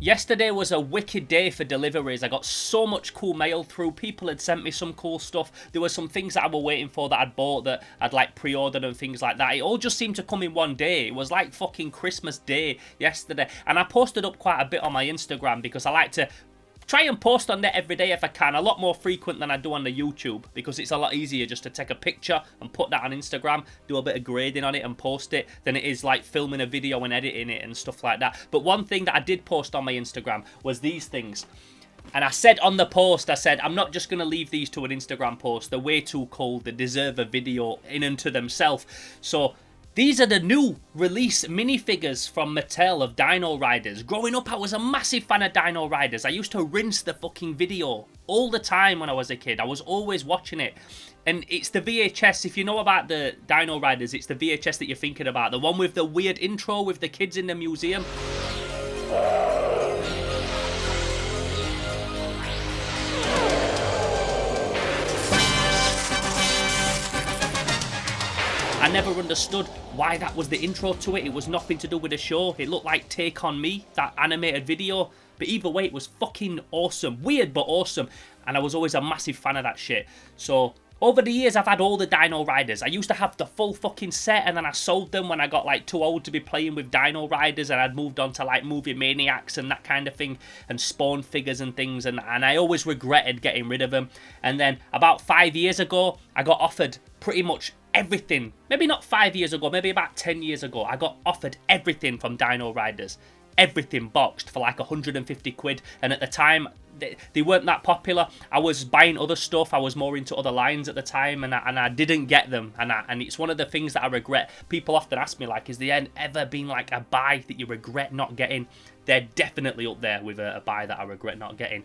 Yesterday was a wicked day for deliveries. I got so much cool mail through. People had sent me some cool stuff. There were some things that I was waiting for that I'd bought that I'd like pre-ordered and things like that. It all just seemed to come in one day. It was like fucking Christmas Day yesterday. And I posted up quite a bit on my Instagram because I like to try and post on there every day if I can, a lot more frequent than I do on the YouTube, because it's a lot easier just to take a picture and put that on Instagram, do a bit of grading on it and post it, than it is like filming a video and editing it and stuff like that. But one thing that I did post on my Instagram was these things. And I said on the post, I said, I'm not just going to leave these to an Instagram post. They're way too cool. They deserve a video in and to themselves. So these are the new release minifigures from Mattel of Dino Riders. Growing up, I was a massive fan of Dino Riders. I used to rinse the fucking video all the time when I was a kid. I was always watching it. And it's the VHS. If you know about the Dino Riders, it's the VHS that you're thinking about. The one with the weird intro with the kids in the museum. I never understood why that was the intro to it. It was nothing to do with the show. It looked like Take On Me, that animated video. But either way, it was fucking awesome. Weird, but awesome. And I was always a massive fan of that shit. So over the years, I've had all the Dino Riders. I used to have the full fucking set, and then I sold them when I got like too old to be playing with Dino Riders, and I'd moved on to like Movie Maniacs and that kind of thing, and Spawn figures and things, and I always regretted getting rid of them. And then about 5 years ago, I got offered pretty much everything. Maybe not 5 years ago, maybe about 10 years ago, I got offered everything from Dino Riders. Everything boxed for like 150 quid, and at the time they weren't that popular. I was buying other stuff, I was more into other lines at the time, and I didn't get them, and it's one of the things that I regret. People often ask me, like, is there ever been like a buy that you regret not getting? They're definitely up there with a buy that I regret not getting.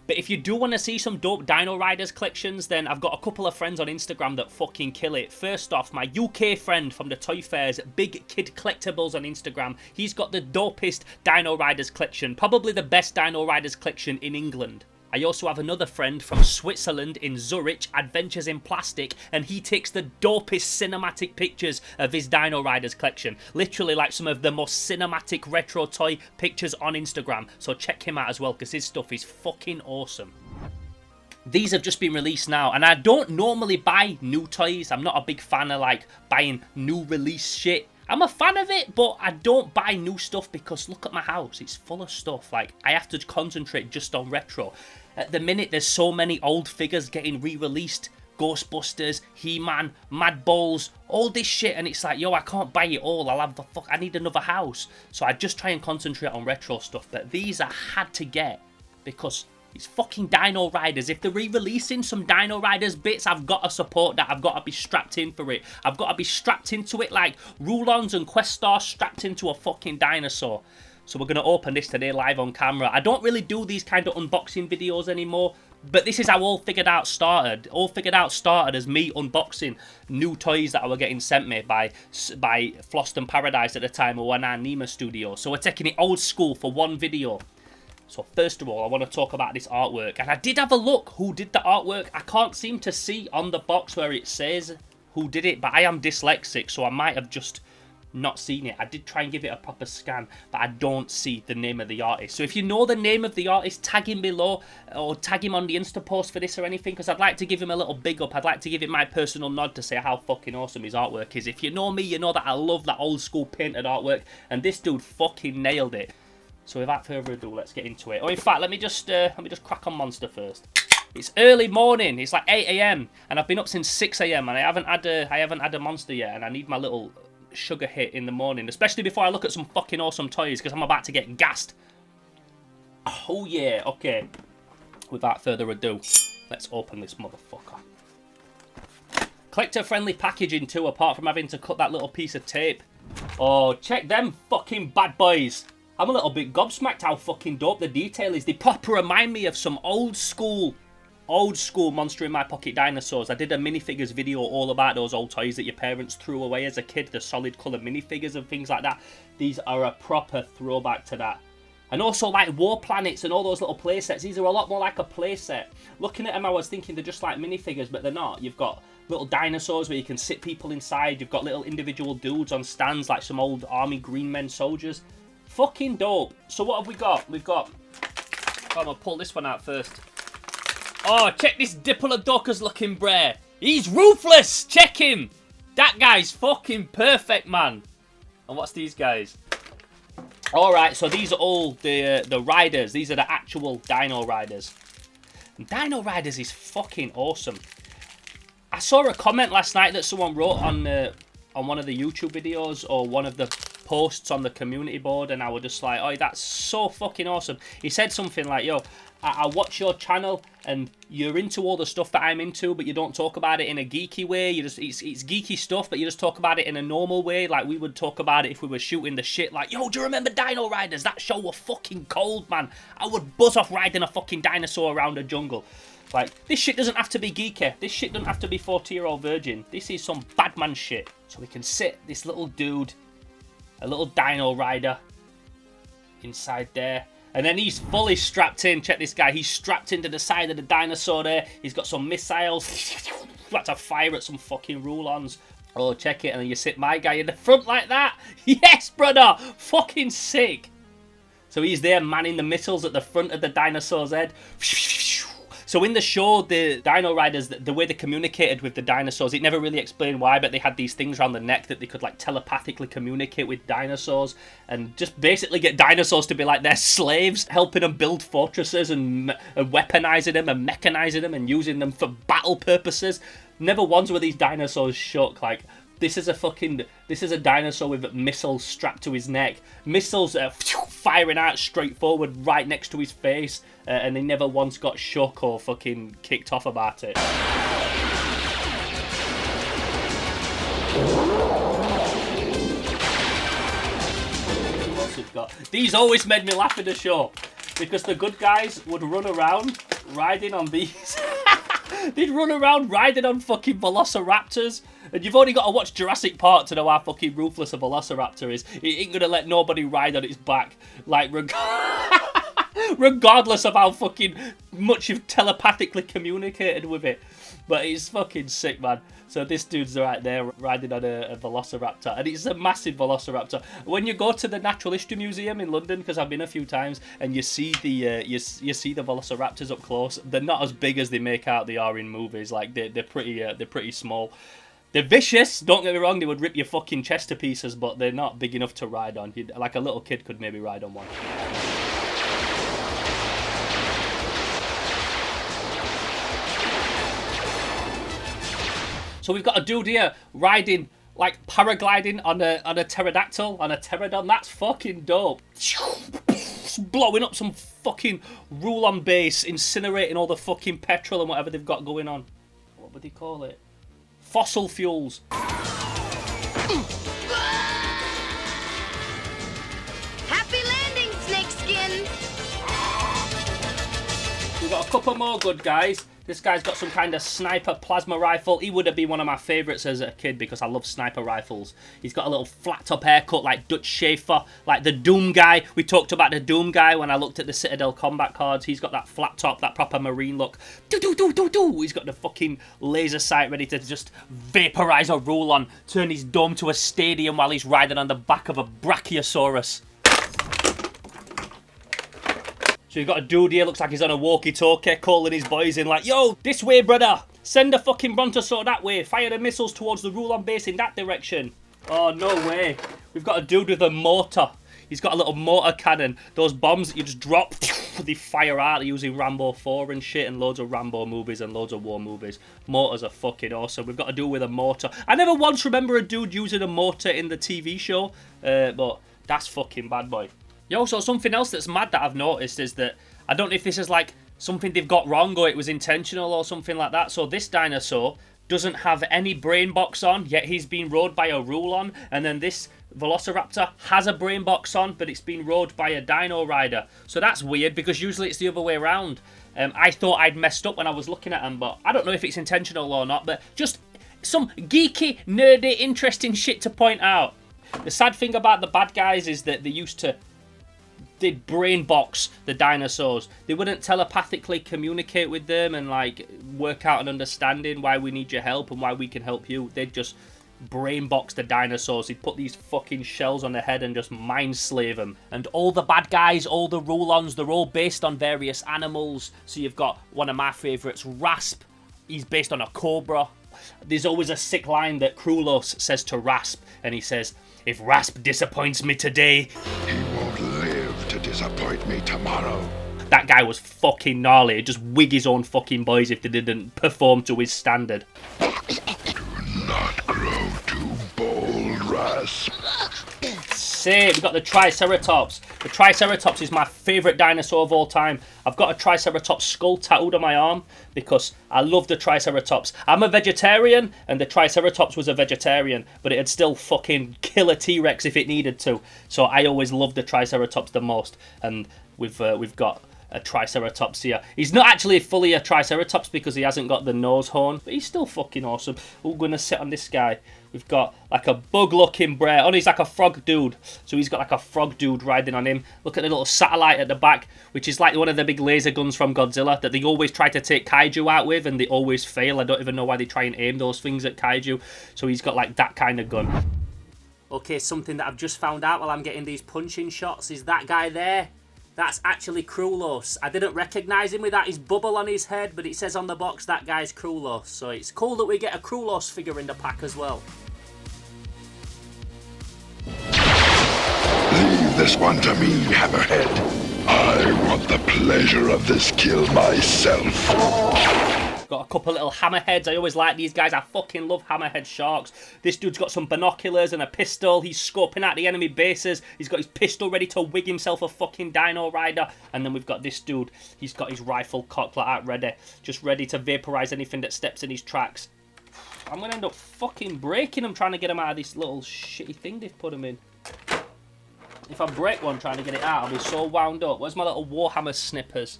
But if you do want to see some dope Dino Riders collections, then I've got a couple of friends on Instagram that fucking kill it. First off, my UK friend from the Toy Fairs, Big Kid Collectibles on Instagram. He's got the dopest Dino Riders collection, probably the best Dino Riders collection in England. I also have another friend from Switzerland in Zurich, Adventures in Plastic, and he takes the dopest cinematic pictures of his Dino Riders collection. Literally like some of the most cinematic retro toy pictures on Instagram. So check him out as well, because his stuff is fucking awesome. These have just been released now, and I don't normally buy new toys. I'm not a big fan of like buying new release shit. I'm a fan of it, but I don't buy new stuff because look at my house. It's full of stuff. Like, I have to concentrate just on retro. At the minute, there's so many old figures getting re-released. Ghostbusters, He-Man, Mad Balls, all this shit. And it's like, yo, I can't buy it all. I need another house. So I just try and concentrate on retro stuff. But these I had to get because it's fucking Dino Riders. If they're re-releasing some Dino Riders bits, I've got to support that. I've got to be strapped in for it. I've got to be strapped into it like Rulons and Questar strapped into a fucking dinosaur. So we're going to open this today live on camera. I don't really do these kind of unboxing videos anymore, but this is how All Figured Out started. All Figured Out started as me unboxing new toys that were getting sent me by Floston Paradise at the time, or Nima Studio. So we're taking it old school for one video. So first of all, I want to talk about this artwork. And I did have a look who did the artwork. I can't seem to see on the box where it says who did it, but I am dyslexic, so I might have just not seen it. I did try and give it a proper scan, but I don't see the name of the artist. So if you know the name of the artist, tag him below, or tag him on the Insta post for this or anything, because I'd like to give him a little big up. I'd like to give him my personal nod to say how fucking awesome his artwork is. If you know me, you know that I love that old school painted artwork, and this dude fucking nailed it. So without further ado, let's get into it. Oh, in fact, let me just crack on Monster first. It's early morning. It's like 8 AM, and I've been up since 6 AM, and I haven't had a Monster yet, and I need my little sugar hit in the morning, especially before I look at some fucking awesome toys, because I'm about to get gassed. Oh yeah, okay. Without further ado, let's open this motherfucker. Collector-friendly packaging too, apart from having to cut that little piece of tape. Oh, check them fucking bad boys. I'm a little bit gobsmacked how fucking dope the detail is. They proper remind me of some old school Monster in My Pocket dinosaurs. I did a minifigures video all about those old toys that your parents threw away as a kid, the solid colour minifigures and things like that. These are a proper throwback to that. And also like War Planets and all those little play sets. These are a lot more like a play set. Looking at them, I was thinking they're just like minifigures, but they're not. You've got little dinosaurs where you can sit people inside. You've got little individual dudes on stands like some old army green men soldiers. Fucking dope. So what have we got? We've got... I'm gonna pull this one out first. Oh, check this Diplodocus looking brer. He's ruthless. Check him. That guy's fucking perfect, man. And what's these guys? Alright, so these are all the riders. These are the actual Dino Riders. And Dino Riders is fucking awesome. I saw a comment last night that someone wrote on one of the YouTube videos or one of the posts on the community board, and I was just like, oh, that's so fucking awesome. He said something like, yo, I watch your channel and you're into all the stuff that I'm into, but you don't talk about it in a geeky way. You just it's geeky stuff, but you just talk about it in a normal way, like we would talk about it if we were shooting the shit. Like, yo, do you remember Dino Riders? That show was fucking cold, man. I would buzz off riding a fucking dinosaur around a jungle. Like, this shit doesn't have to be geeky. This shit doesn't have to be 40-year-old virgin. This is some bad man shit. So we can sit this little dude, a little Dino Rider, inside there. And then he's fully strapped in. Check this guy. He's strapped into the side of the dinosaur there. He's got some missiles. About to fire at some fucking Rulons. Oh, check it. And then you sit my guy in the front like that. Yes, brother. Fucking sick. So he's there manning the missiles at the front of the dinosaur's head. So in the show, the Dino Riders, the way they communicated with the dinosaurs, it never really explained why, but they had these things around the neck that they could like telepathically communicate with dinosaurs and just basically get dinosaurs to be like their slaves, helping them build fortresses and weaponizing them and mechanizing them and using them for battle purposes. Never once were these dinosaurs shook. Like, this is a dinosaur with missiles strapped to his neck. Missiles firing out straight forward right next to his face. And they never once got shook or fucking kicked off about it. What we've got? These always made me laugh in the show. Because the good guys would run around riding on these. They'd run around riding on fucking velociraptors. And you've only got to watch Jurassic Park to know how fucking ruthless a velociraptor is. It ain't gonna let nobody ride on its back. Like, regardless of how fucking much you've telepathically communicated with it. But it's fucking sick, man. So this dude's right there riding on a velociraptor. And it's a massive velociraptor. When you go to the Natural History Museum in London, because I've been a few times, and you see the you see the velociraptors up close, they're not as big as they make out they are in movies. Like, they're pretty small. They're vicious, don't get me wrong, they would rip your fucking chest to pieces, but they're not big enough to ride on. Like, a little kid could maybe ride on one. So we've got a dude here riding, like, paragliding on a pterodactyl, on a pterodon. That's fucking dope. Blowing up some fucking Rulon base, incinerating all the fucking petrol and whatever they've got going on. What would they call it? Fossil fuels. Happy landing, Snakeskin! We've got a couple more good guys. This guy's got some kind of sniper plasma rifle. He would have been one of my favourites as a kid because I love sniper rifles. He's got a little flat top haircut like Dutch Schaefer, like the Doom guy. We talked about the Doom guy when I looked at the Citadel combat cards. He's got that flat top, that proper marine look. He's got the fucking laser sight ready to just vaporise a Rulon, turn his dome to a stadium while he's riding on the back of a Brachiosaurus. So you've got a dude here, looks like he's on a walkie-talkie, calling his boys in like, yo, this way, brother. Send a fucking Brontosaur that way. Fire the missiles towards the Rulon base in that direction. Oh, no way. We've got a dude with a mortar. He's got a little mortar cannon. Those bombs that you just drop, they fire out. They're using Rambo 4 and shit and loads of Rambo movies and loads of war movies. Mortars are fucking awesome. We've got a dude with a mortar. I never once remember a dude using a mortar in the TV show, but that's fucking bad, boy. Yo, so something else that's mad that I've noticed is that, I don't know if this is like something they've got wrong or it was intentional or something like that. So this dinosaur doesn't have any brain box on, yet he's been rode by a Rulon. And then this Velociraptor has a brain box on, but it's been rode by a Dino Rider. So that's weird because usually it's the other way around. I thought I'd messed up when I was looking at them, but I don't know if it's intentional or not. But just some geeky, nerdy, interesting shit to point out. The sad thing about the bad guys is that they'd brain box the dinosaurs. They wouldn't telepathically communicate with them and like work out an understanding why we need your help and why we can help you. They'd just brain box the dinosaurs. He'd put these fucking shells on their head and just mind slave them. And all the bad guys, all the Rulons, they're all based on various animals. So you've got one of my favourites, Rasp. He's based on a cobra. There's always a sick line that Krulos says to Rasp, and he says, "If Rasp disappoints me today, he won't live to disappoint me tomorrow." That guy was fucking gnarly. He'd just wig his own fucking boys if they didn't perform to his standard. Do not grow too bold, Rasp. Say, we got the Triceratops. The Triceratops is my favourite dinosaur of all time. I've got a Triceratops skull tattooed on my arm because I love the Triceratops. I'm a vegetarian, and the Triceratops was a vegetarian, but it'd still fucking kill a T-Rex if it needed to. So I always loved the Triceratops the most, and we've got a Triceratops here. He's not actually fully a Triceratops because he hasn't got the nose horn, but he's still fucking awesome. We're going to sit on this guy. We've got like a bug-looking bear. Oh, he's like a frog dude. So he's got like a frog dude riding on him. Look at the little satellite at the back, which is like one of the big laser guns from Godzilla that they always try to take kaiju out with, and they always fail. I don't even know why they try and aim those things at kaiju. So he's got like that kind of gun. Okay, something that I've just found out while I'm getting these punching shots is that guy there. That's actually Krulos. I didn't recognise him without his bubble on his head, but it says on the box that guy's Krulos. So it's cool that we get a Krulos figure in the pack as well. Leave this one to me, Hammerhead. I want the pleasure of this kill myself. Got a couple little hammerheads. I always like these guys. I fucking love hammerhead sharks. This dude's got some binoculars and a pistol. He's scoping out the enemy bases. He's got his pistol ready to wig himself a fucking Dino Rider. And then we've got this dude. He's got his rifle cocked like that ready. Just ready to vaporize anything that steps in his tracks. I'm going to end up fucking breaking him trying to get him out of this little shitty thing they've put him in. If I break one trying to get it out, I'll be so wound up. Where's my little Warhammer snippers?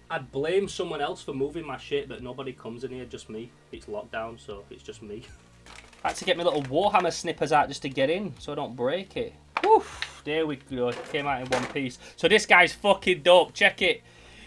I'd blame someone else for moving my shit, but nobody comes in here, just me. It's lockdown, so it's just me. I had to get my little Warhammer snippers out just to get in, so I don't break it. Woof, there we go. It came out in one piece. So this guy's fucking dope. Check it.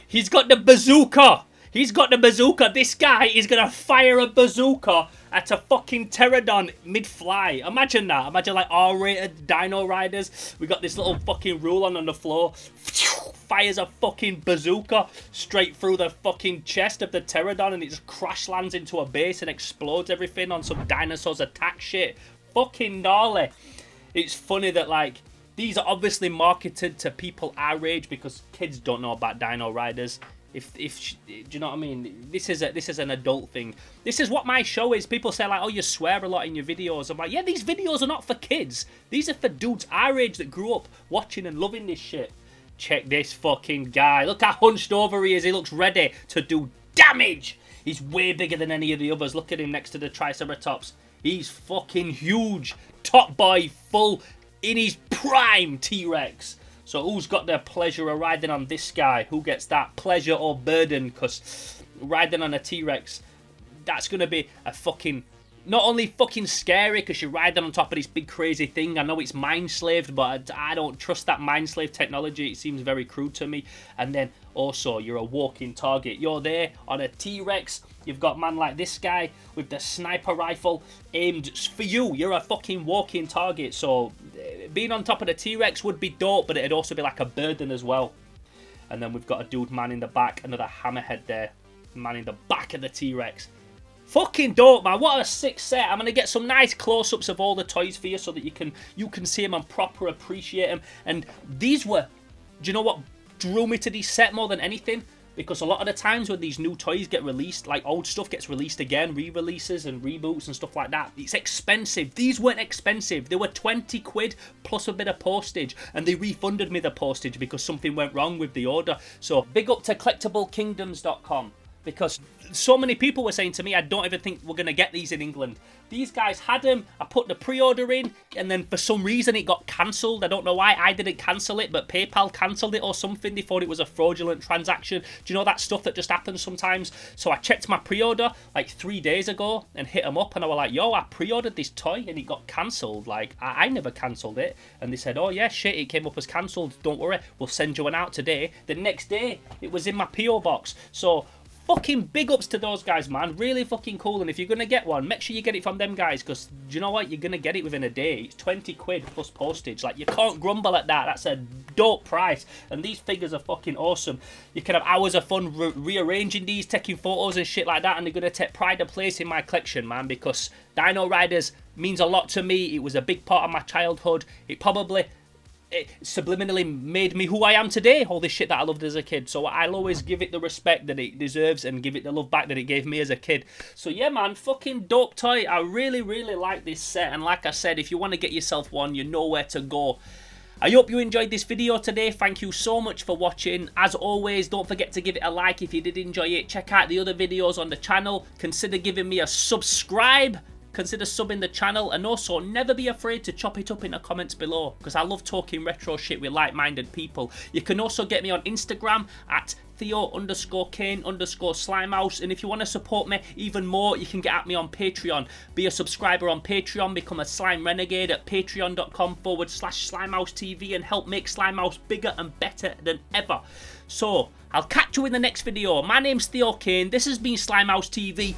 He's got the bazooka. He's got the bazooka. This guy is going to fire a bazooka at a fucking pterodon mid-fly. Imagine that. Imagine like R-rated Dino Riders. We got this little fucking Rulon on the floor. Fires a fucking bazooka straight through the fucking chest of the pterodon, and it just crash lands into a base and explodes everything on some dinosaurs attack shit. Fucking gnarly. It's funny that like these are obviously marketed to people our age because kids don't know about Dino Riders. Do you know what I mean? This is an adult thing. This is what my show is. People say like, oh, you swear a lot in your videos. I'm like, yeah, these videos are not for kids. These are for dudes our age that grew up watching and loving this shit. Check this fucking guy. Look how hunched over he is. He looks ready to do damage. He's way bigger than any of the others. Look at him next to the Triceratops. He's fucking huge. Top boy, full in his prime T-Rex. So who's got the pleasure of riding on this guy? Who gets that pleasure or burden? Because riding on a T-Rex, that's going to be a fucking... Not only fucking scary because you're riding on top of this big crazy thing. I know it's mind-slaved, but I don't trust that mind-slave technology. It seems very crude to me. And then also, you're a walking target. You're there on a T-Rex. You've got man like this guy with the sniper rifle aimed for you. You're a fucking walking target. So being on top of the T-Rex would be dope, but it'd also be like a burden as well. And then we've got a dude man in the back. Another hammerhead there. Man in the back of the T-Rex. Fucking dope, man. What a sick set. I'm going to get some nice close-ups of all the toys for you so that you can see them and proper appreciate them. And these were... Do you know what drew me to this set more than anything? Because a lot of the times when these new toys get released, like old stuff gets released again, re-releases and reboots and stuff like that, it's expensive. These weren't expensive. They were 20 quid plus a bit of postage. And they refunded me the postage because something went wrong with the order. So big up to collectiblekingdoms.com. Because so many people were saying to me, I don't even think we're going to get these in England. These guys had them. I put the pre-order in, and then for some reason it got cancelled. I don't know why. I didn't cancel it, but PayPal cancelled it or something. They thought it was a fraudulent transaction. Do you know that stuff that just happens sometimes? So I checked my pre-order like 3 days ago and hit them up, and I was like, yo, I pre-ordered this toy, and it got cancelled. Like, I never cancelled it. And they said, oh, yeah, shit, it came up as cancelled. Don't worry, we'll send you one out today. The next day, it was in my P.O. box. So... fucking big ups to those guys, man. Really fucking cool. And if you're going to get one, make sure you get it from them guys, because do you know what? You're going to get it within a day. It's 20 quid plus postage. Like, you can't grumble at that. That's a dope price. And these figures are fucking awesome. You can have hours of fun rearranging these, taking photos and shit like that, and they're going to take pride of place in my collection, man, because Dino Riders means a lot to me. It was a big part of my childhood. It subliminally made me who I am today, all this shit that I loved as a kid. So I'll always give it the respect that it deserves and give it the love back that it gave me as a kid. So yeah, man, fucking dope toy. I really, really like this set. And like I said, if you want to get yourself one, you know where to go. I hope you enjoyed this video today. Thank you so much for watching. As always, don't forget to give it a like if you did enjoy it. Check out the other videos on the channel. Consider giving me a subscribe. Consider subbing the channel, and also never be afraid to chop it up in the comments below, because I love talking retro shit with like-minded people. You can also get me on Instagram at Theo_Kane_Slimehouse, and if you want to support me even more, you can get at me on Patreon. Be a subscriber on Patreon, become a Slime Renegade at patreon.com/SlimehouseTV, and help make Slimehouse bigger and better than ever. So, I'll catch you in the next video. My name's Theo Kane, this has been Slimehouse TV.